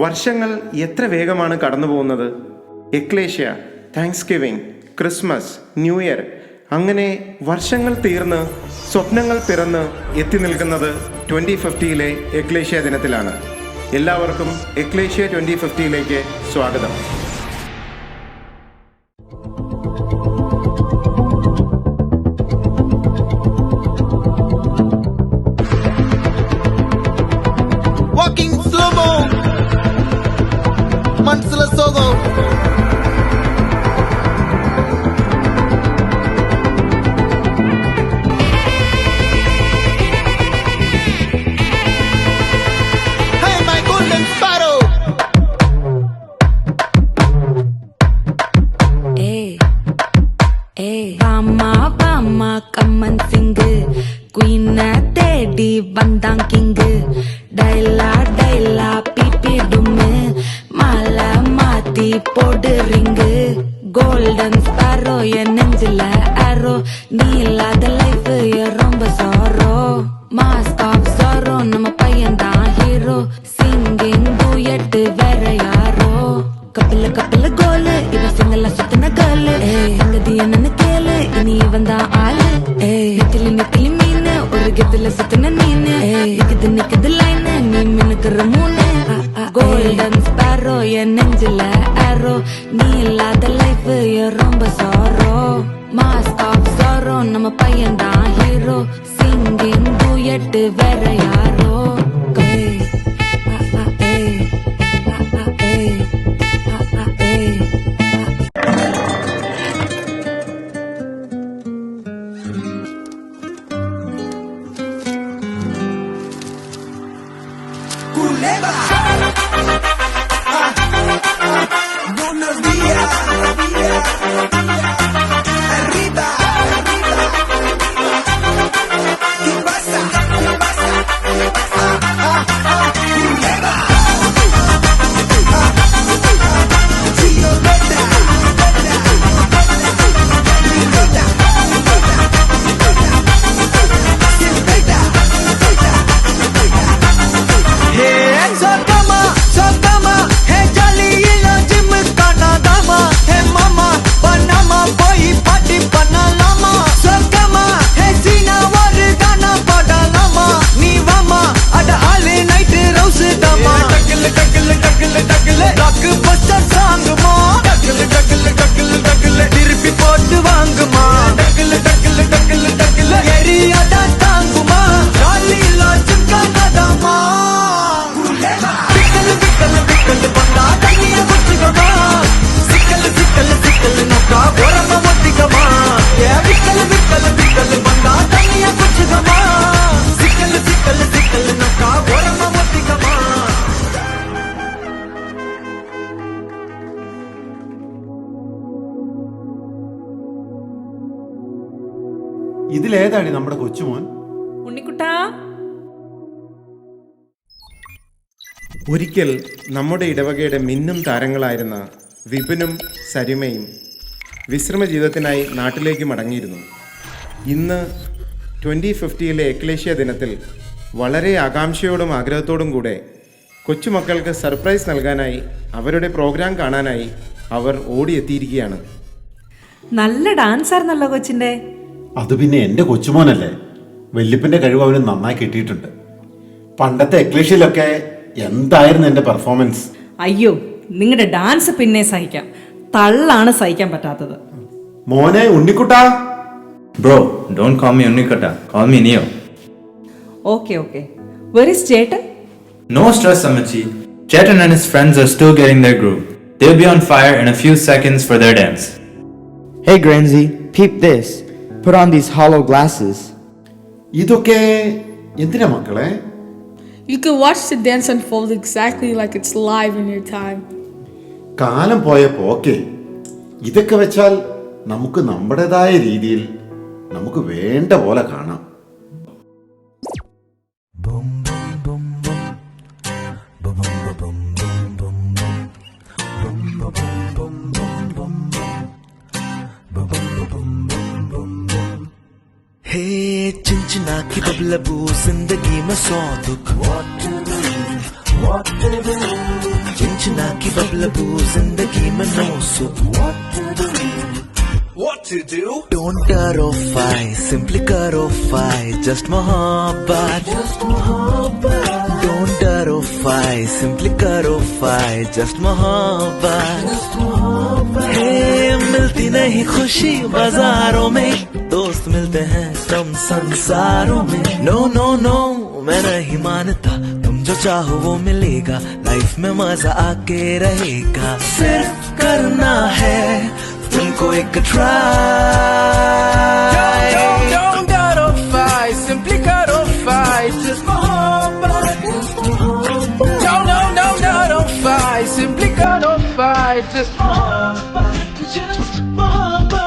വർഷങ്ങൾ എത്ര വേഗമാണ് കടന്നു പോകുന്നത്. Ecclesia, thanksgiving, Christmas, new year, അങ്ങനെ വർഷങ്ങൾ തീർന്ന് സ്വപ്നങ്ങൾ പിറന്ന് എത്തി നിൽക്കുന്നത് 2050 എക്ലേഷ്യ ദിനത്തിലാണ്. എല്ലാവർക്കും എക്ലേഷ്യ 2050 സ്വാഗതം. கம்மன் சிங்கு குயின தேடி வந்தான் கிங்கு டைலா டைலா பிபி டும்மு மாலை மாத்தி போடு ரிங்கு கோல்டன் ஸ்பாரோ என் நெஞ்சில ஆரோ நீ இல்லாத லைஃப் ரொம்ப சாரோ மாஸ்க் ஆஃப் சாரோ நம்ம பையன் தான் ஹீரோ சிங்கிங் டூயட் வேற யாரோ கப்பில கப்பில கோலு இவ சிங்கல சுத்தின கேளு சங்கதி என்னன்னு கேளு இனி இவன் தான் ஆளு நெத்திலி நெத்திலி மீன் ஒரு கெத்துல சுத்தின நீனு நிக்குது நிக்குது லைன் நீ மினுக்குற மூணு கோல்டன் ஸ்பாரோ என் நெஞ்சில ஆரோ நீ இல்லாத லைஃப் ரொம்ப சாரோ மாஸ்க் ஆஃப் சாரோ நம்ம பையன் தான் ஹீரோ சிங்கிங் டூயட் வேற யாரோ Buenos días, arriba, ¿qué pasa? Chillo, neta, ഇതിലേതാണ് നമ്മുടെ കൊച്ചുമോൻ? ഉണ്ണിക്കുട്ടാ, ഒരിക്കൽ നമ്മുടെ ഇടവകയുടെ മിന്നും താരങ്ങളായിരുന്ന വിപിനും സരിമയും വിശ്രമ ജീവിതത്തിനായി നാട്ടിലേക്ക് മടങ്ങിയിരുന്നു. ഇന്ന് 2050 എക്ലേഷ്യ ദിനത്തിൽ വളരെ ആകാംക്ഷയോടും ആഗ്രഹത്തോടും കൂടെ കൊച്ചുമക്കൾക്ക് സർപ്രൈസ് നൽകാനായി അവരുടെ പ്രോഗ്രാം കാണാനായി അവർ ഓടിയെത്തിയിരിക്കുകയാണ്. നല്ല ഡാൻസായിരുന്നല്ലോ കൊച്ചിന്റെ. അത് പിന്നെ എൻ്റെ കൊച്ചുമോനല്ലേ, വല്യപ്പൻ്റെ കഴിവ് അവന് നന്നായി കിട്ടിയിട്ടുണ്ട്. പണ്ടത്തെ എക്ലേഷ്യയിലൊക്കെ എന്തായിരുന്നു എൻ്റെ പെർഫോമൻസ്? അയ്യോ, നിങ്ങളുടെ ഡാൻസ് പിന്നെ സഹിക്കാം, തള്ളാണ് സഹിക്കാൻ പറ്റാത്തത്. മോനെ ഉണ്ണിക്കുട്ടാ. Bro, don't call me Unnikata, call me Neo. Okay. Where is Chetan? No stress, Amachi. Chetan and his friends are still getting their groove. They'll be on fire in a few seconds for their dance. Hey Granzy, peep this. Put on these hollow glasses. ഇതൊക്കെ എന്തിനാ മക്കളെ? You can watch the dance unfold exactly like it's live in your time. കാലം പോയ പോക്കെ. ഇതൊക്കെ വെച്ചാൽ നമുക്ക് നമ്മുടേതായ രീതിയിൽ നമുക്ക് വേണ്ട പോലെ കാണാം. चिंचना की बबलबू जिंदगी में सौ दुख. What to do? की बबलबू जिंदगी में no soup What to do? Don't terrify, simply clarify. Just mohabbat. Don't terrify, simply clarify. Just mohabbat. Hey, मिलती नहीं खुशी बाजारों में, दोस्त मिलते हैं कम संसारों में. No no no, मैं नहीं मानता, तुम जो चाहो वो मिलेगा, लाइफ में मजा आके रहेगा. सिर्फ करना है तुमको एक try. Don't clarify, simply clarify. Just mohabbat. Don't clarify, simply clarify. Just mohabbat. Just mohabbat.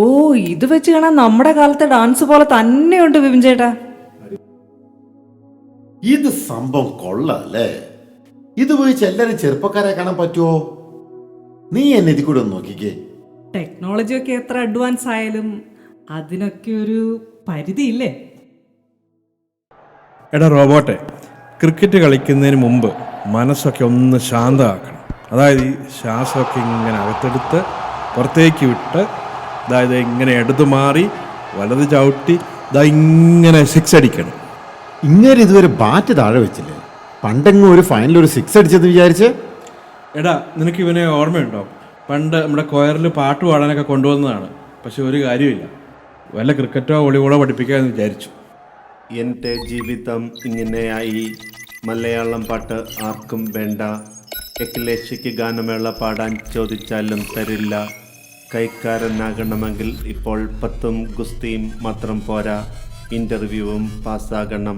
ഓ, ഇത് വെച്ച് കാണാൻ നമ്മുടെ കാലത്തെ ഡാൻസ് പോലെ തന്നെയുണ്ട് വിപിൻ ചേട്ടാ. ഇത് സംഭവം കൊള്ളാല്ലേ? ഇത് ഉപയോഗിച്ച് എല്ലാരും ചെറുപ്പക്കാരെ കാണാൻ പറ്റുമോ? നീ എന്നെ ഇതിൽ കൂടെ ഒന്ന് നോക്കിക്കേ. ടെക്നോളജി ഒക്കെ എത്ര അഡ്വാൻസ് ആയാലും അതിനൊക്കെ ഒരു പരിധിയില്ലേ? എടാ റോബോട്ടെ, ക്രിക്കറ്റ് കളിക്കുന്നതിന് മുമ്പ് മനസ്സൊക്കെ ഒന്ന് ശാന്തമാക്കണം. അതായത് ഈ ശ്വാസമൊക്കെ ഇങ്ങനെ അകത്തെടുത്ത് പുറത്തേക്ക് വിട്ട്, അതായത് ഇങ്ങനെ എടുത്തു മാറി വലത് ചവിട്ടി ഇങ്ങനെ സിക്സ് അടിക്കണം. ഇങ്ങനെ ഇതുവരെ ബാറ്റ് താഴെ വെച്ചില്ലേ? പണ്ടെങ്ങും ഒരു ഫൈനൽ ഒരു സിക്സ് അടിച്ചെന്ന് വിചാരിച്ച്. എടാ, നിനക്ക് ഇവനെ ഓർമ്മയുണ്ടോ? പണ്ട് നമ്മുടെ കൊയറിൽ പാട്ട് പാടാനൊക്കെ കൊണ്ടുവന്നതാണ്. പക്ഷെ ഒരു കാര്യമില്ല, വല്ല ക്രിക്കറ്റോ വോളിബോളോ പഠിപ്പിക്കാമെന്ന് വിചാരിച്ചു. എൻ്റെ ജീവിതം ഇങ്ങനെയായി. മലയാളം പാട്ട് ആർക്കും വേണ്ട. എക്ലേശയ്ക്ക് ഗാനമേള പാടാൻ ചോദിച്ചാലും തരില്ല. കൈക്കാരനാകണമെങ്കിൽ ഇപ്പോൾ 10 ഗുസ്തിയും മാത്രം പോരാ, ഇൻ്റർവ്യൂവും പാസ്സാകണം.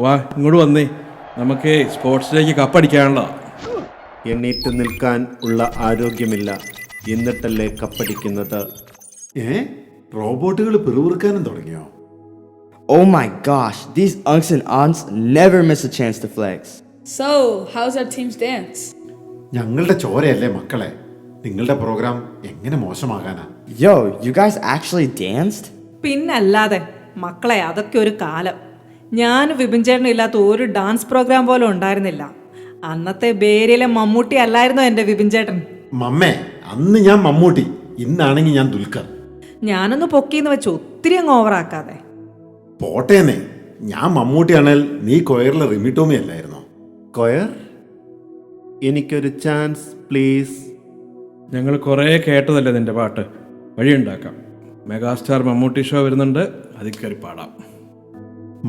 വാ ഇങ്ങോട്ട് വന്നേ, നമുക്ക് സ്പോർട്സിലേക്ക് കപ്പടിക്കാനുള്ള. എണീറ്റ് നിൽക്കാൻ ഉള്ള ആരോഗ്യമില്ല, എന്നിട്ടല്ലേ കപ്പടിക്കുന്നത്. റോബോട്ടുകൾ പിറുപിറുക്കാനും തുടങ്ങിയോ? Oh my gosh, these unks and aunts never miss a chance to flex. So, how's our team's dance? ഞങ്ങളുടെ ചോരയല്ലേ മക്കളെ, നിങ്ങളുടെ പ്രോഗ്രാം എങ്ങനെ മോശമാകാനാ? Yo, you guys actually danced? പിന്നല്ലാതെ മക്കളെ, അതൊക്കെ ഒരു കാലം. ഞാനും വിപിൻ ചേട്ടനും ഇല്ലാത്ത ഒരു ഡാൻസ് പ്രോഗ്രാം പോലും ഉണ്ടായിരുന്നില്ല. അന്നത്തെ ബേരിയിലെ മമ്മൂട്ടി അല്ലായിരുന്നോ എൻ്റെ വിപിൻ ചേട്ടൻ? മമ്മേ, അന്ന് ഞാൻ മമ്മൂട്ടി, ഇന്നാണെങ്കിൽ ഞാൻ ദുൽഖർ. ഞാനൊന്ന് പൊക്കിന്ന് വെച്ച് ഒത്തിരി അങ്ങ് ഓവറാക്കാതെ. പോട്ടേന്നേ, ഞാൻ മമ്മൂട്ടിയാണെങ്കിൽ നീ കൊയറിലെ റിമി ടോമി അല്ലായിരുന്നോ? കൊയർ, എനിക്കൊരു ചാൻസ് പ്ലീസ്. ഞങ്ങൾ കുറേ കേട്ടതല്ലേ നിന്റെ പാട്ട്. വഴിയുണ്ടാക്കാം. മെഗാസ്റ്റാർ മമ്മൂട്ടി ഷോ വരുന്നുണ്ട്, അതിൽ കയറി പാടാം.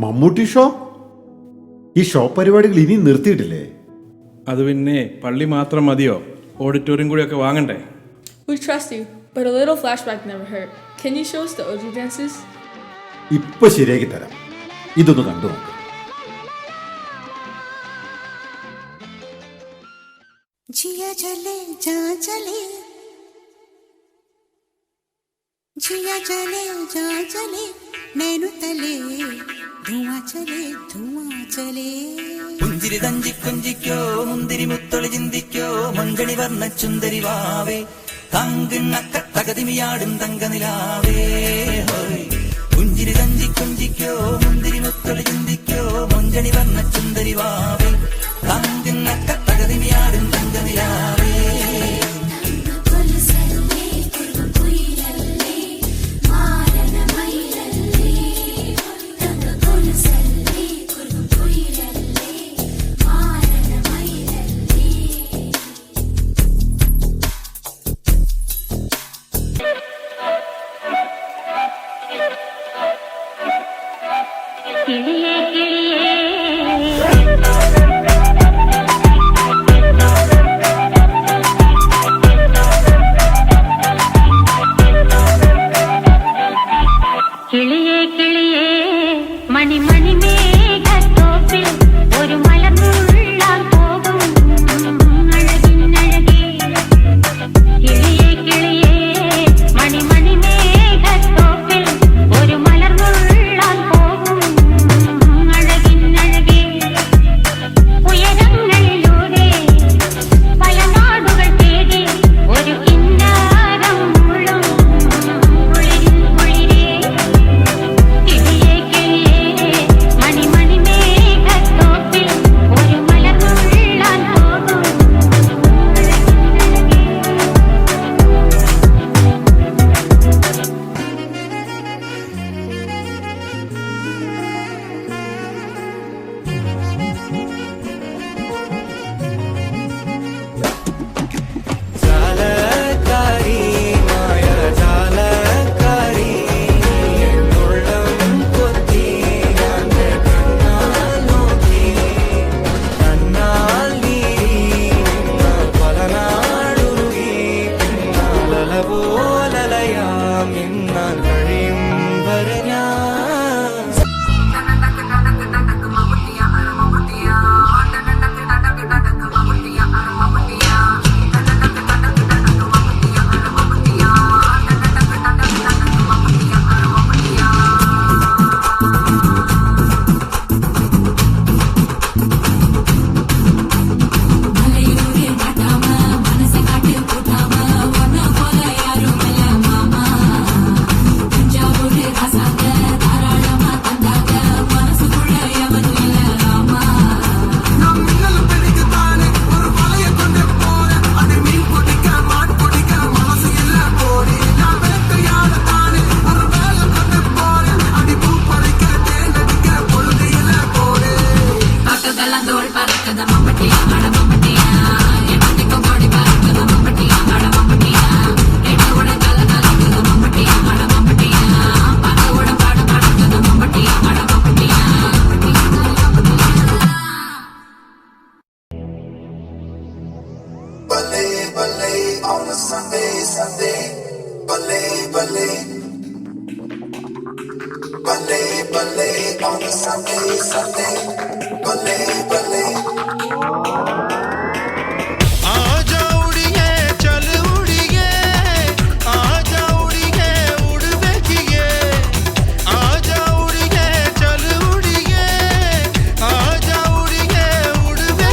മമ്മൂട്ടി ഷോ? ഈ ഷോ പരിപാടികൾ ഇനി നിർത്തിയിട്ടില്ലേ? അത് പിന്നെ പള്ളി മാത്രം മതിയോ? ഓഡിറ്റോറിയം കൂടിയൊക്കെ വാങ്ങണ്ടേ? We trust you, but a little flashback never hurt. Can you show us the OG dances? ഇപ്പൊ ശരിയാക്കി തരാം, ഇതൊന്ന് കണ്ടു നോക്ക്. जिया चले जा चले, जिया चले जा चले, नैनु तले धुआं चले പുഞ്ചിരി തഞ്ചി കുഞ്ചിക്കോ മുന്തിരി മുത്തൊളി ചിന്തിക്കോ മഞ്ചണി വർണ്ണ ചുന്ദരി വാവേ തങ്കിണ്ണക്ക തകതിമിയാടും തങ്കനിലാവേ ഹോയ്. പുഞ്ചിരി തഞ്ചി കുഞ്ചിക്കോ മുന്തിരി മുത്തൊളി ചിന്തിക്കോ മഞ്ചണി വർണ്ണ ചുന്ദരി വാവേ തങ്കിണ്ണക്ക തകതിമിയാടും തങ്കനിലാവേ. കിളിയേ കിളിയേ മണി മണി മേഘത്തോപ്പിൽ ഒരു മലർന്നുള്ളാൻ പോകും അഴകിനഴകേ. കിളിയേ കിളിയേ മണി മണി മേഘത്തോപ്പിൽ ഒരു മലർന്നുള്ളാൻ പോകും അഴകിനഴകേ. ഉയരങ്ങളിലൂടെ പല നാടുകൾ തേടി ഒരു കിന്നാരം മുഴും കുളിരിൽ കുളിരേ. കിളിയേ കിളിയേ മണി മണി മേഘത്തോപ്പിൽ ഒരു മലർന്നുള്ളാൻ പോകും ജാലക്കാരി മായ ജാലക്കാരി എന്നുള്ളം കൊത്തി ഞാൻ കണ്ണാൽ നോക്കി കണ്ണാൽ നീരി നിന്നാൽ പല നാടുരുകി പിന്നാലല പോലലയാം എന്നാൽ കഴിയും വരെ ഞാൻ. आजा उड़िए चल उड़िए आजा उड़िए उड़वे किए आजा उड़िए चल उड़िए आजा उड़िए उड़वे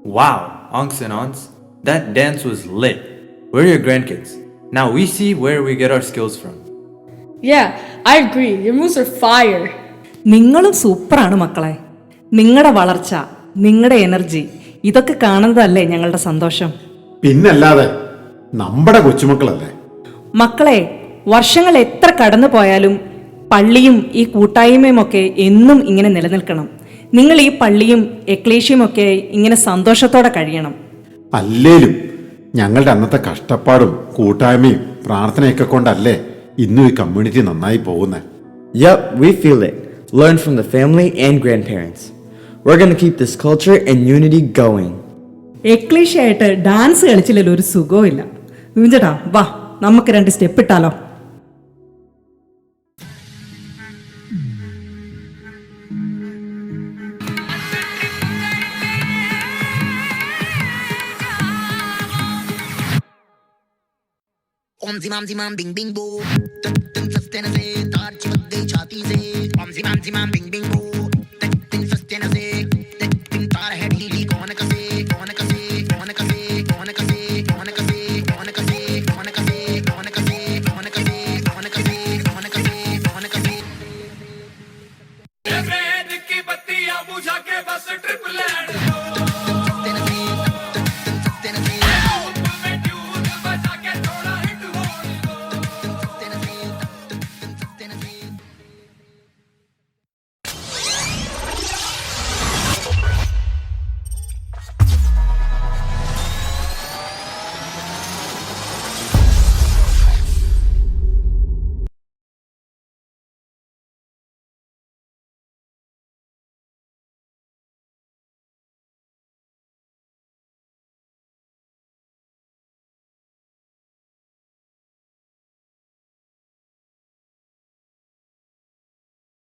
Wow, unks and aunts, that dance was lit. We're your grandkids. Now we see where we get our skills from. Yeah, I agree. Your moves are fire. നിങ്ങളും സൂപ്പറാണ് മക്കളെ. നിങ്ങളുടെ വളർച്ച, നിങ്ങളുടെ എനർജി ഇതൊക്കെ കാണുന്നതല്ലേ ഞങ്ങളുടെ സന്തോഷം. പിന്നല്ലാതെ നമ്മുടെ കൊച്ചുമക്കളല്ലേ. മക്കളെ, വർഷങ്ങൾ എത്ര കടന്നു പോയാലും പള്ളിയും ഈ കൂട്ടായ്മയും ഒക്കെ എന്നും ഇങ്ങനെ നിലനിൽക്കണം. നിങ്ങൾ ഈ പള്ളിയും എക്ലേഷ്യയും ഒക്കെ ഇങ്ങനെ സന്തോഷത്തോടെ കഴിയണം. അല്ലേലും ഞങ്ങളുടെ അന്നത്തെ കഷ്ടപ്പാടും കൂട്ടായ്മയും പ്രാർത്ഥനയൊക്കെ കൊണ്ടല്ലേ ഇന്നും ഈ കമ്മ്യൂണിറ്റി നന്നായി പോകുന്നത്. Yup, we feel it. Learn from the family and grandparents. We're gonna keep this culture and unity going. എക്ലേഷ്യയായിട്ട് ഡാൻസ് കളിച്ചില്ലല്ലോ ഒരു സുഖവും ഇല്ല. വിപിൻചേട്ടാ വാ, നമുക്ക് 2 സ്റ്റെപ്പ് ഇട്ടാലോ. Om zimam bing bing boom, tum tum sastene se, tar chimak gei chhati se. Om zimam bing bing boom.